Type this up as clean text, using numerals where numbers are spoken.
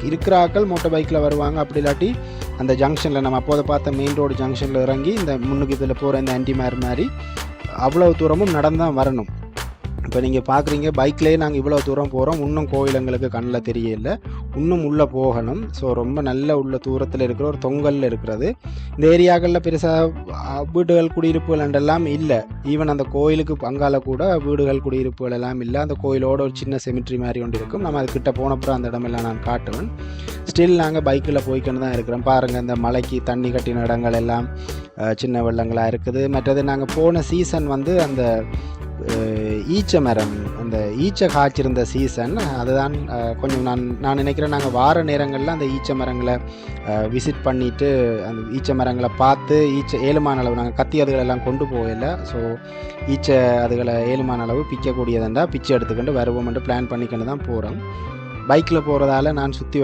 இருக்கிற ஆக்கள் மோட்டர் பைக்கில் வருவாங்க. அப்படி இல்லாட்டி அந்த ஜங்ஷனில் நம்ம அப்போதை பார்த்த மெயின் ரோடு ஜங்ஷனில் இறங்கி இந்த முன்னுக்கு இதில் போகிற இந்த ஆன்டிமேர் மாதிரி அவ்வளோ தூரமும் நடந்தான் வரணும். இப்போ நீங்கள் பார்க்குறீங்க பைக்லேயே நாங்கள் இவ்வளோ தூரம் போகிறோம். இன்னும் கோயில் எங்களுக்கு கண்ணில் தெரியல, இன்னும் உள்ளே போகணும். ஸோ ரொம்ப நல்ல உள்ள தூரத்தில் இருக்கிற ஒரு தொங்கலில் இருக்கிறது. இந்த ஏரியாக்களில் பெருசாக வீடுகள் குடியிருப்புகள் எல்லாம் இல்லை. ஈவன் அந்த கோயிலுக்கு பங்கால கூட வீடுகள் குடியிருப்புகள் எல்லாம் இல்லை. அந்த கோயிலோட ஒரு சின்ன செமிட்ரி மாதிரி ஒன்று இருக்கும். நம்ம அதுக்கிட்ட போனப்புறம் அந்த இடமெல்லாம் நான் காட்டுவேன். ஸ்டில் நாங்கள் பைக்கில் போய்க்கின்னு தான் இருக்கிறோம். பாருங்கள், இந்த மலைக்கு தண்ணி கட்டின இடங்கள் எல்லாம் சின்ன வெள்ளங்களாக இருக்குது. மற்றது நாங்கள் போன சீசன் வந்து அந்த ஈச்ச மரம், அந்த ஈச்சை காய்ச்சிருந்த சீசன். அதுதான் கொஞ்சம் நான் நினைக்கிறேன் நாங்கள் வார நேரங்களில் அந்த ஈச்ச மரங்களை விசிட் பண்ணிவிட்டு அந்த ஈச்ச மரங்களை பார்த்து ஏழுமான அளவு நாங்கள் கத்தி அதுகளெல்லாம் கொண்டு போகலை. ஸோ ஈச்சை அதுகளை ஏழுமான அளவு பிக்கக்கூடியதுண்டா பிச்சை எடுத்துக்கிட்டு வருவோம்ட்டு பிளான் பண்ணிக்கிட்டு தான் போகிறோம். பைக்கில் போகிறதால நான் சுற்றி வர